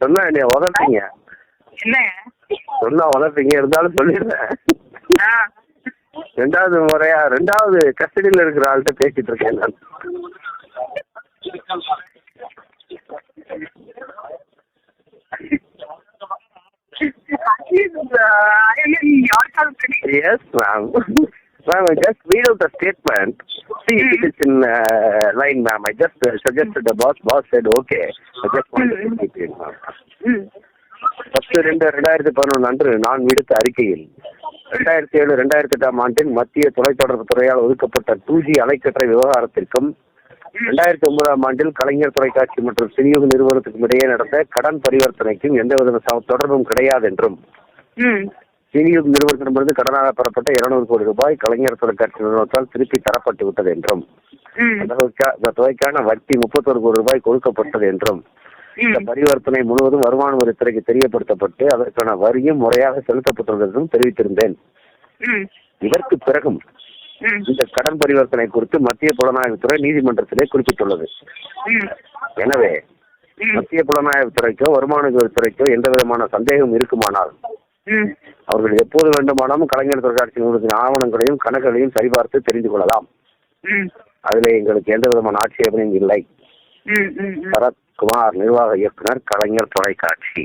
சொன்னா என்னைய உதப்பீங்க. என்ன சொன்னா உதப்பீங்க, இருந்தாலும் சொல்லிடுறேன். ரெண்டாவது கஸ்டடியில இருக்கிற ஆள்கிட்ட பேசிட்டு இருக்கேன் நான். Yes, ma'am. Ma'am, I just read out the statement. See, it is in line, ma'am. I just suggested the boss. Boss said, okay. I just wanted to keep it, ma'am. 10/2/2011 அன்று நான் விடுத்த அறிக்கையில் 2007-2008 ஆண்டில் மத்திய தொலைத்தொடர்பு துறையால் ஒதுக்கப்பட்ட 2G அலைக்கற்றை விவகாரத்திற்கும் 2009 ஆண்டில் கலைஞர் தொலைக்காட்சி மற்றும் விநியோக நிறுவனத்துக்கும் இடையே நடந்த கடன் பரிவர்த்தனைக்கும் எந்தவித தொடர்பும் கிடையாது என்றும், விநியோக நிறுவனத்திடமிருந்து கடனாக பெறப்பட்ட 200 கோடி ரூபாய் கலைஞர் தொலைக்காட்சி நிறுவனத்தால் திருப்பி தரப்பட்டு விட்டது என்றும், அந்த தொகைக்கான வட்டி 31 கோடி ரூபாய் கொடுக்கப்பட்டது என்றும், இந்த பரிவர்த்தனை முழுவதும் வருமான வரித்துறைக்கு தெரியப்படுத்தப்பட்டு அதற்கான வரியும் முறையாக செலுத்தப்பட்டுள்ளது என்றும் தெரிவித்திருந்தேன். இதற்கு பிறகும் இந்த கடன் பரிவர்த்தனை குறித்து மத்திய புலனாய்வுத்துறை நீதிமன்றத்திலே குறிப்பிட்டுள்ளது. எனவே மத்திய புலனாய்வுத்துறைக்கோ வருமான வரித்துறைக்கோ எந்த விதமான சந்தேகம் இருக்குமானால் அவர்கள் எப்போது வேண்டுமானாலும் கலைஞர் தொலைக்காட்சி நிறுவனத்தின் ஆவணங்களையும் கணக்குகளையும் சரிபார்த்து தெரிந்து கொள்ளலாம். அதுல எங்களுக்கு எந்த விதமான ஆட்சேபனையும் இல்லை. சரத்குமார், நிர்வாக இயக்குனர், கலைஞர் தொலைக்காட்சி.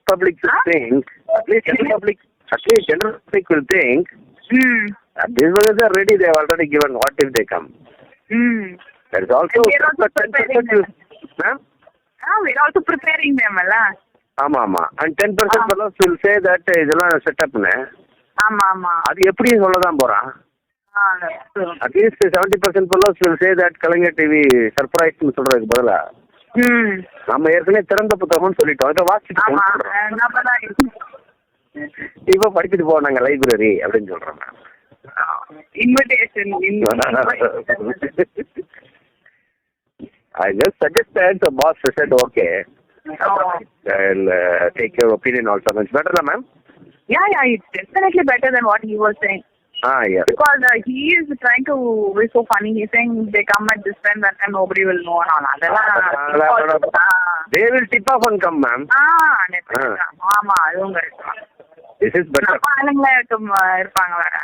Public will think, at least general public will think, this one is already, they have already given, what if they come? There is also 10%. We're also preparing them, alla. ஆமா. And 10% fellows will say that இதெல்லாம் setup னு. ஆமா. அது எப்படி சொல்லதான் போறான்? At least 70% fellows will say that Kalaignar TV surprise னு சொல்றதுக்கு பதிலா நம்ம ஏற்கனவே திறந்த புத்தகம்னு சொல்லிட்டோம். இத வாசிட்டு இப்ப படிச்சுட்டு போனாங்க லைப்ரரி அப்படின்னு சொல்றாங்க. Invitation. I just suggested, the boss said okay. I'll take your opinion also. It's better, ma'am? Yeah, it's definitely better than what he was saying. Yeah. Because he is trying to be so funny. He's saying they come at this time, that time nobody will know and all. They will tip off and come, ma'am. ஆமா, அதுவும் correct. This is better. ஆளுங்களே இருப்பாங்க வேற.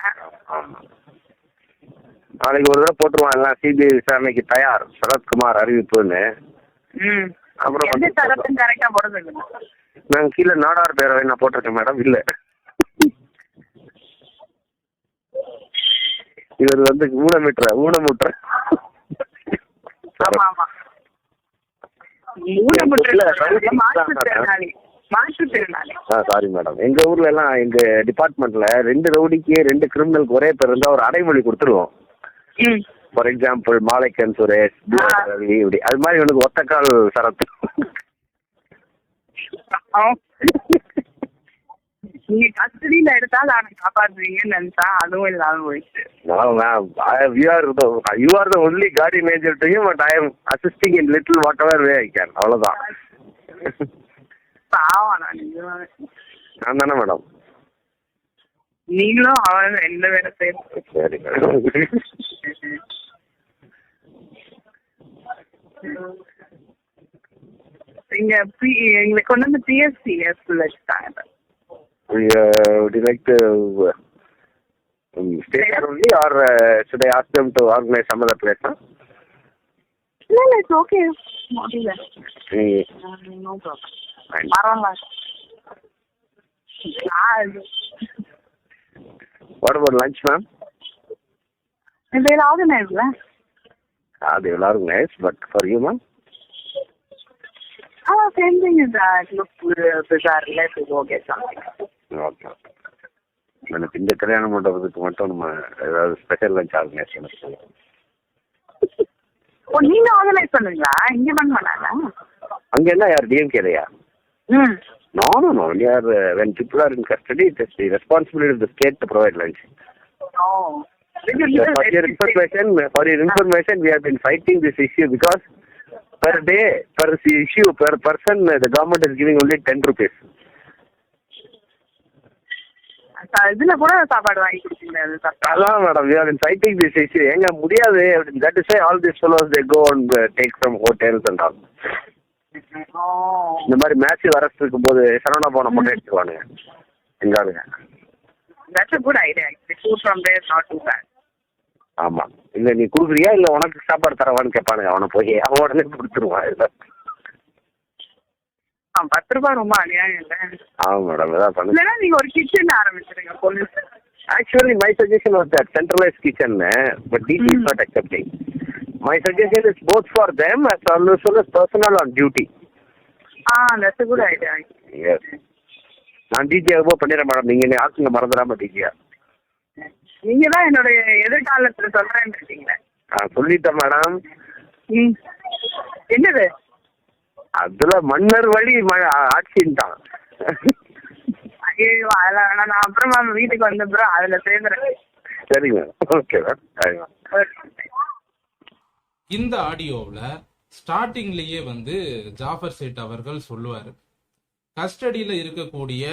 நாளைக்கு ஒரு தடவை போட்டுருவான் எல்லாம் சிபிஐ விசாரணைக்கு தயார் சரத்குமார் அறிவிப்புன்னு. அப்புறம் நாங்க கீழே நாடார் பேரவை நான் போட்டிருக்கேன் மேடம். இல்ல, இவர் வந்து ஊனமுற்ற சாரி மேடம். எங்க ஊர்ல எல்லாம் எங்க டிபார்ட்மெண்ட்ல 2 ரவுடிக்கு 2 கிரிமினலுக்கு ஒரே பேர் இருந்தா ஒரு அடைமொழி கொடுத்துருவோம். ஃபார் எக்ஸாம்பிள் மாலைக்கன் சுரேஷ், ரவி, இப்படி. அது மாதிரி எனக்கு ஒத்தக்கால் சரத். நீங்க கஸ்டடியில எடுத்தாலும் அவனை காப்பாற்றுவீங்கன்னு நினைச்சா அதுவும் இல்லாம போயிடுச்சு. You are the only guardian angel to him, but I am assisting in little whatever way I can. அவ்வளவுதான். நான் தானே மேடம். நீங்களும் அவன் 2 பேரை சேர்த்து. சரி மேடம். இங்க எங்களுக்கு கொண்டு வந்து பிஎஸ்சி வச்சுட்டாங்க. Would you like to stay there only, or should I ask them to organize some other place? No, it's okay. No problem. What about lunch, ma'am? They'll organize, right? They will organize, but for you, ma'am? Same thing is that. Look, bizarre. Let's go get something. Okay. எனக்கு இந்த கல்யாண மண்டபத்துக்கு மட்டும் நம்ம ஏதாவது special lunch organise பண்ண. நீங்க organise பண்ணுவீங்களா? இங்க பண்ண மாட்டாங்க. அங்க என்ன யார் டிஎம்கேலையா? No. When people are in custody, it is the responsibility of the state to provide lunch. For your information, we have been fighting this issue because per day, per issue, per person, the government is giving only 10 rupees. இதுல கூட சாப்பாடு வாங்கி கொடுத்தீங்க. அதான் madam, we are fighting this issue. எங்க முடியாது. That is why all these fellows they go and take from hotels and all. இந்த மாதிரி மேட்ச் வரத்து இருக்கும் போது சரவணா பவனை போட்டு எடுத்துக்குவானுங்க எங்க ஆளுங்க. That's a good idea. The food from there is not too bad. ஆமா, இல்ல நீ குடுக்குறியா இல்ல உனக்கு சாப்பாடு தரவான்னு கேட்பானுங்க. அவனை போய் அவன் உடனே கொடுத்துருவான். 10 ரூபாய் ரொம்ப அநியாயம் இல்ல? ஆமா மேடம், இதான் பண்ணு. நீங்க ஒரு கிச்சன் ஆரம்பிச்சிருங்க police. Actually, my suggestion was that centralized kitchen, but DG is not accepting. My suggestion is both for them as well as personnel on duty. That's a good idea. Yes. நான் டிஜி அனுபவம் பண்ணிடுறேன் madam. நீங்க என்ன ஆக்குங்க மறந்துடாம டிஜியா. நீங்க தான் என்னோட எதிர்காலத்துல சொல்றேன்னு இருக்கீங்க. சொல்லிட்டேன் மேடம். என்னது? அதுல மன்னர் வழி ஆட்சின்ட்டான். ஐயோ, அதெல்லாம் வேணாம். நான் அப்புறமா வீட்டுக்கு வந்த அப்புறம் அதுல சேர்ந்துறேன். சரிங்க, ஓகே மேம். இந்த ஆடியோவில் ஸ்டார்டிங்லேயே வந்து ஜாஃபர் சேட் அவர்கள் சொல்லுவார், கஸ்டடியில் இருக்கக்கூடிய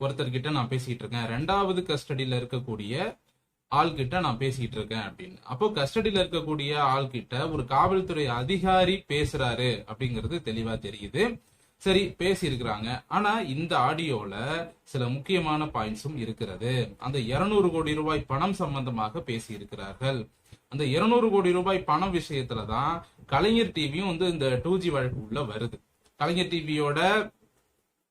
ஒருத்தர்கிட்ட நான் பேசிட்டு இருக்கேன், 2வது கஸ்டடியில் இருக்கக்கூடிய ஆள்கிட்ட நான் பேசிட்டு இருக்கேன் அப்படின்னு. அப்போ கஸ்டடியில் இருக்கக்கூடிய ஆள்கிட்ட ஒரு காவல்துறை அதிகாரி பேசுறாரு அப்படிங்கிறது தெளிவா தெரியுது. சரி, பேசி இருக்கிறாங்க. ஆனா இந்த ஆடியோல சில முக்கியமான பாயிண்ட்ஸும் இருக்கிறது. அந்த 200 கோடி ரூபாய் பணம் சம்பந்தமாக பேசி இருக்கிறார்கள். அந்த 200 கோடி ரூபாய் பணம் விஷயத்துலதான் கலைஞர் டிவியும் வந்து இந்த 2G வழக்கு உள்ள வருது. கலைஞர் டிவியோட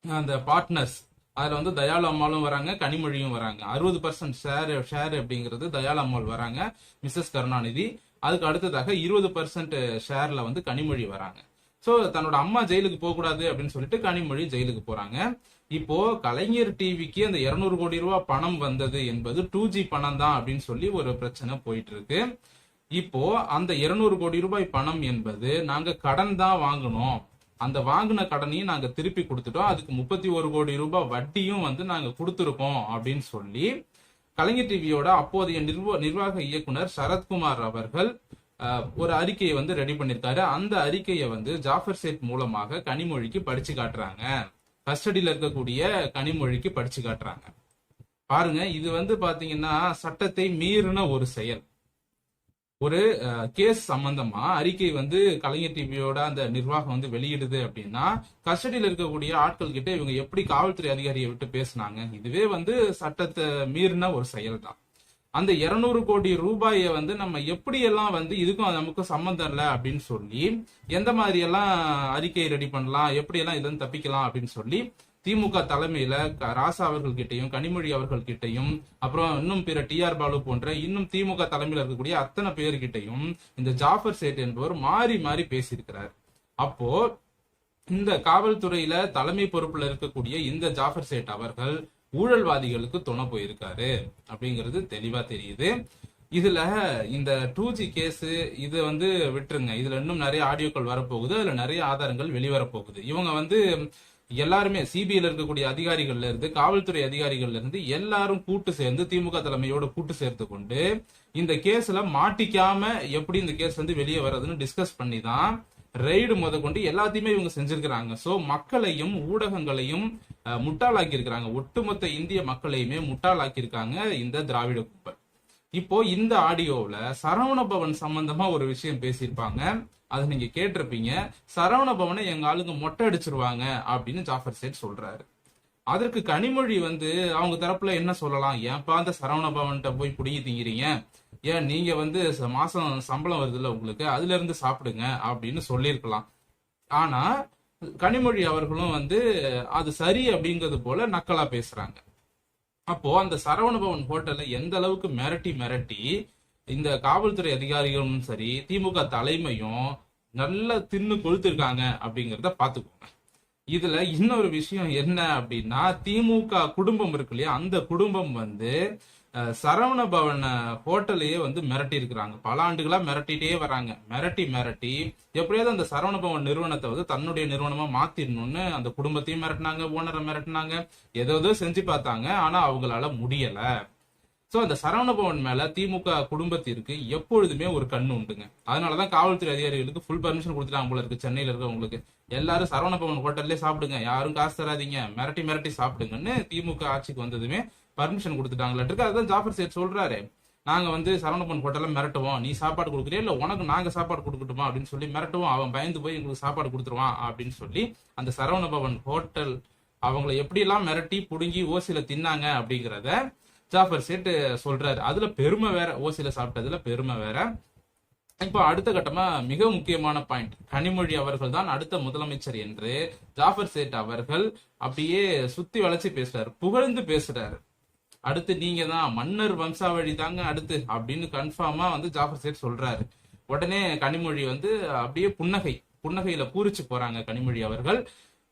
அந்த பார்ட்னர்ஸ் அதுல வந்து தயாளு அம்மாளும் வராங்க, கனிமொழியும் வராங்க. 60% ஷேர் அப்படிங்கிறது தயாளு அம்மாள் வராங்க, மிஸ்ஸஸ் கருணாநிதி. அதுக்கு அடுத்ததாக 20% ஷேர்ல வந்து கனிமொழி வராங்க. சோ தன்னோட அம்மா ஜெயிலுக்கு போக கூடாது அப்படின்னு சொல்லிட்டு கனிமொழி ஜெயிலுக்கு போறாங்க. இப்போ கலைஞர் டிவிக்கு அந்த 200 கோடி ரூபாய் பணம் வந்தது என்பது 2G பணம் தான் அப்படின்னு சொல்லி ஒரு பிரச்சனை போயிட்டு இருக்கு. இப்போ அந்த 200 கோடி ரூபாய் பணம் என்பது நாங்க கடன் தான் வாங்கணும், அந்த வாங்கின கடனையும் நாங்க திருப்பி கொடுத்துட்டோம், அதுக்கு 31 கோடி ரூபாய் வட்டியும் வந்து நாங்க கொடுத்துருக்கோம் அப்படின்னு சொல்லி கலைஞர் டிவியோட அப்போதைய நிர்வாக இயக்குனர் சரத்குமார் அவர்கள் ஒரு அறிக்கையை வந்து ரெடி பண்ணிருக்காரு. அந்த அறிக்கையை வந்து ஜாஃபர் சேட் மூலமாக கனிமொழிக்கு படிச்சு காட்டுறாங்க. கஸ்டடியில இருக்கக்கூடிய கனிமொழிக்கு படிச்சு காட்டுறாங்க. பாருங்க, இது வந்து பாத்தீங்கன்னா சட்டத்தை மீறின ஒரு செயல். ஒரு கேஸ் சம்பந்தமா அறிக்கை வந்து கலைஞர் டிவியோட அந்த நிர்வாகம் வந்து வெளியிடுது அப்படின்னா கஸ்டடியில் இருக்கக்கூடிய ஆட்கள் கிட்ட இவங்க எப்படி காவல்துறை அதிகாரியை விட்டு பேசினாங்க, இதுவே வந்து சட்டத்தை மீறின ஒரு செயல் தான். அந்த 200 கோடி ரூபாயை வந்து நம்ம எப்படியெல்லாம் வந்து இதுக்கும் நமக்கும் சம்பந்தம் இல்லை அப்படின்னு சொல்லி எந்த மாதிரி எல்லாம் அறிக்கை ரெடி பண்ணலாம், எப்படியெல்லாம் இதுல தப்பிக்கலாம் அப்படின்னு சொல்லி திமுக தலைமையில ராசா அவர்கள் கிட்டையும் கனிமொழி அவர்கள் கிட்டையும் அப்புறம் இன்னும் பிற TR பாலு போன்ற இன்னும் திமுக தலைமையில இருக்கக்கூடிய அத்தனை பேர்கிட்டையும் இந்த ஜாஃபர் சேட் என்பவர் மாறி மாறி பேசியிருக்கிறார். அப்போ இந்த காவல்துறையில தலைமை பொறுப்புல இருக்கக்கூடிய இந்த ஜாஃபர் சேட் அவர்கள் ஊழல்வாதிகளுக்கு துணை போயிருக்காரு அப்படிங்கிறது தெளிவா தெரியுது. இதுல இந்த 2G கேஸ் இது வந்து விட்டுருங்க, இதுல இன்னும் நிறைய ஆடியோக்கள் வரப்போகுது, அதுல நிறைய ஆதாரங்கள் வெளிவரப்போகுது. இவங்க வந்து எல்லாருமே சிபிஐல இருக்கக்கூடிய அதிகாரிகள்ல இருந்து காவல்துறை அதிகாரிகள்ல இருந்து எல்லாரும் கூட்டு சேர்ந்து திமுக தலைமையோட கூட்டு சேர்த்து கொண்டு இந்த கேஸ்ல மாட்டிக்காம எப்படி இந்த கேஸ் வந்து வெளியே வர்றதுன்னு டிஸ்கஸ் பண்ணி தான் ரெய்டு முத கொண்டு எல்லாத்தையுமே இவங்க செஞ்சிருக்கிறாங்க. சோ மக்களையும் ஊடகங்களையும் முட்டாளாக்கி இருக்கிறாங்க, ஒட்டுமொத்த இந்திய மக்களையுமே முட்டாளாக்கி இருக்காங்க இந்த திராவிட கும்பல். இப்போ இந்த ஆடியோல சரவண பவன் சம்பந்தமா ஒரு விஷயம் பேசியிருப்பாங்க, அதை நீங்க கேட்டிருப்பீங்க. சரவண பவனை எங்க ஆளுங்க மொட்டை அடிச்சிருவாங்க அப்படின்னு ஜாஃபர் சேட் சொல்றாரு. அதற்கு கனிமொழி வந்து அவங்க தரப்புல என்ன சொல்லலாம், ஏன்பா அந்த சரவண பவன்கிட்ட போய் புடிங்கி திங்கிறீங்க, ஏன் நீங்க வந்து மாசம் சம்பளம் வருது இல்ல உங்களுக்கு, அதுல இருந்து சாப்பிடுங்க அப்படின்னு சொல்லியிருக்கலாம். ஆனா கனிமொழி அவர்களும் வந்து அது சரி அப்படிங்கிறது போல நக்கலா பேசுறாங்க. அப்போ அந்த சரவண பவன் ஹோட்டல்ல எந்த அளவுக்கு மிரட்டி இந்த காவல்துறை அதிகாரிகளும் சரி திமுக தலைமையும் நல்லா தின்னு கொளுத்திருக்காங்க அப்படிங்கிறத பாத்துக்கோங்க. இதுல இன்னொரு விஷயம் என்ன அப்படின்னா, திமுக குடும்பம் இருக்கு இல்லையா, அந்த குடும்பம் வந்து சரவண பவன் ஹோட்டலையே வந்து மிரட்டி இருக்கிறாங்க. பல ஆண்டுகளா மிரட்டிட்டே வராங்க. மிரட்டி எப்படியாவது அந்த சரவண பவன் நிறுவனத்தை வந்து தன்னுடைய நிறுவனமா மாத்திடணும்னு அந்த குடும்பத்தையும் மிரட்டினாங்க, ஓனரை மிரட்டினாங்க, ஏதோ செஞ்சு பார்த்தாங்க. ஆனா அவங்களால முடியல. சோ அந்த சரவணபவன் மேல திமுக குடும்பத்திற்கு எப்பொழுதுமே ஒரு கண்ணு உண்டுங்க. அதனாலதான் காவல்துறை அதிகாரிகளுக்கு ஃபுல் பர்மிஷன் கொடுத்துட்டாங்க போல இருக்கு. சென்னையில இருக்கவங்களுக்கு எல்லாரும் சரவணபவன் ஹோட்டல்லே சாப்பிடுங்க, யாரும் காசு தராதீங்க, மிரட்டி மிரட்டி சாப்பிடுங்கன்னு திமுக ஆட்சிக்கு வந்ததுமே பர்மிஷன் கொடுத்துட்டாங்களா இருக்கு. அதுதான் ஜாஃபர் சேட் சொல்றாரு, நாங்க வந்து சரவணபவன் ஹோட்டல்ல மிரட்டுவோம், நீ சாப்பாடு கொடுக்குறியா இல்ல உனக்கு நாங்க சாப்பாடு கொடுக்கட்டுமா அப்படின்னு சொல்லி மிரட்டுவோம், அவன் பயந்து போய் எங்களுக்கு சாப்பாடு கொடுத்துருவான் அப்படின்னு சொல்லி அந்த சரவணபவன் ஹோட்டல் அவங்களை எப்படி எல்லாம் மிரட்டி புடுங்கி ஓசில தின்னாங்க அப்படிங்கிறத ஜாஃபர் சேட் சொல்றாரு. அதுல பெருமை வேற, ஓசில சாப்பிட்டதுல பெருமை வேற. இப்போ அடுத்த கட்டமா மிக முக்கியமான பாயிண்ட், கனிமொழி அவர்கள் தான் அடுத்த முதலமைச்சர் என்று ஜாஃபர் சேட் அவர்கள் அப்படியே சுத்தி வளைச்சு பேசுறாரு, புகழ்ந்து பேசுறாரு. அடுத்து நீங்க தான் மன்னர் வம்சாவழி தாங்க அடுத்து அப்படின்னு கன்ஃபார்மா வந்து ஜாஃபர் சேட் சொல்றாரு. உடனே கனிமொழி வந்து அப்படியே புன்னகையில பூரிச்சு போறாங்க கனிமொழி அவர்கள்.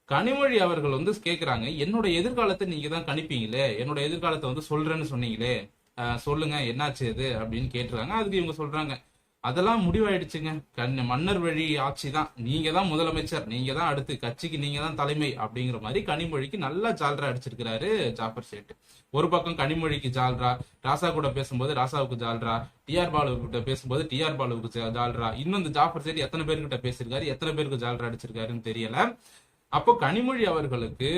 கனிமொழி அவர்கள் வந்து கேக்குறாங்க, என்னோட எதிர்காலத்தை நீங்க தான் கணிப்பீங்களே, என்னோட எதிர்காலத்தை வந்து சொல்றேன்னு சொன்னீங்களே, சொல்லுங்க என்னாச்சு இது அப்படின்னு கேட்டிருக்காங்க. அதுக்கு இவங்க சொல்றாங்க, அதெல்லாம் முடிவாயிடுச்சுங்க, மன்னர் வழி ஆட்சி தான், நீங்க தான் முதலமைச்சர், நீங்க தான் அடுத்து, கட்சிக்கு நீங்க தான் தலைமை அப்படிங்கிற மாதிரி கனிமொழிக்கு நல்லா ஜால்ரா அடிச்சிருக்கிறாரு ஜாஃபர் சேட். ஒரு பக்கம் கனிமொழிக்கு ஜால்ரா, ராசா கூட பேசும்போது ராசாவுக்கு ஜால்ரா, டிஆர் பாலு கிட்ட பேசும்போது டிஆர் பாலுவுக்கு ஜால்ரா. இன்னும் இந்த ஜாஃபர் சேட் எத்தனை பேர்கிட்ட பேசியிருக்காரு, எத்தனை பேருக்கு ஜால்ரா அடிச்சிருக்காருன்னு தெரியல. அப்போ கனிமொழி அவர்களுக்கு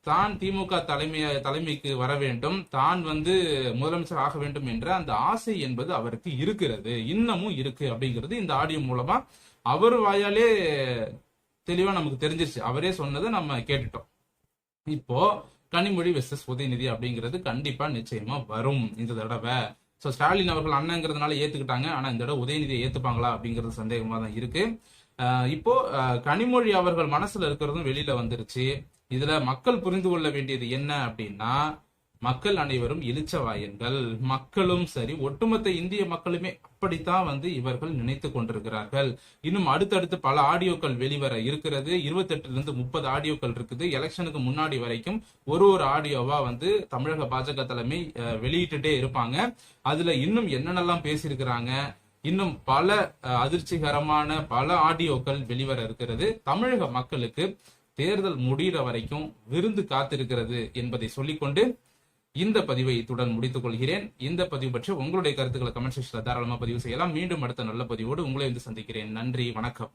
தான் திமுக தலைமைக்கு வர வேண்டும், தான் வந்து முதலமைச்சர் ஆக வேண்டும் என்ற அந்த ஆசை என்பது அவருக்கு இருக்கிறது, இன்னமும் இருக்கு அப்படிங்கிறது இந்த ஆடியோ மூலமா அவர் வாயாலே தெளிவா நமக்கு தெரிஞ்சிருச்சு. அவரே சொன்னதை நம்ம கேட்டுட்டோம். இப்போ கனிமொழி வெர்சஸ் உதயநிதி அப்படிங்கிறது கண்டிப்பா நிச்சயமா வரும் இந்த தடவை. சோ ஸ்டாலின் அவர்கள் அண்ணங்கிறதுனால ஏத்துக்கிட்டாங்க, ஆனா இந்த தடவை உதயநிதியை ஏத்துப்பாங்களா அப்படிங்கிறது சந்தேகமா தான் இருக்கு. இப்போ கனிமொழி அவர்கள் மனசுல இருக்கிறதும் வெளியில வந்துருச்சு. இதுல மக்கள் புரிந்து கொள்ள வேண்டியது என்ன அப்படின்னா, மக்கள் அனைவரும் இளிச்சவாயன்கள், மக்களும் சரி ஒட்டுமொத்த இந்திய மக்களுமே அப்படித்தான் வந்து இவர்கள் நினைத்து கொண்டிருக்கிறார்கள். இன்னும் அடுத்தடுத்து பல ஆடியோக்கள் வெளிவர இருக்கிறது. 28 to 30 ஆடியோக்கள் இருக்குது. எலெக்ஷனுக்கு முன்னாடி வரைக்கும் ஒரு ஆடியோவா வந்து தமிழக பாஜக தலைமை வெளியிட்டுட்டே இருப்பாங்க. அதுல இன்னும் என்னென்னலாம் பேசியிருக்கிறாங்க, இன்னும் பல அதிர்ச்சிகரமான பல ஆடியோக்கள் வெளிவர இருக்கிறது. தமிழக மக்களுக்கு தேர்தல் முடிகிற வரைக்கும் விருந்து காத்திருக்கிறது என்பதை சொல்லிக்கொண்டு இந்த பதிவை இத்துடன் முடித்துக் கொள்கிறேன். இந்த பதிவு பற்றி உங்களுடைய கருத்துக்களை கமெண்ட் செக்ஷன்ல தாராளமா பதிவு செய்யலாம். மீண்டும் அடுத்த நல்ல பதிவோடு உங்களை வந்து சந்திக்கிறேன். நன்றி, வணக்கம்.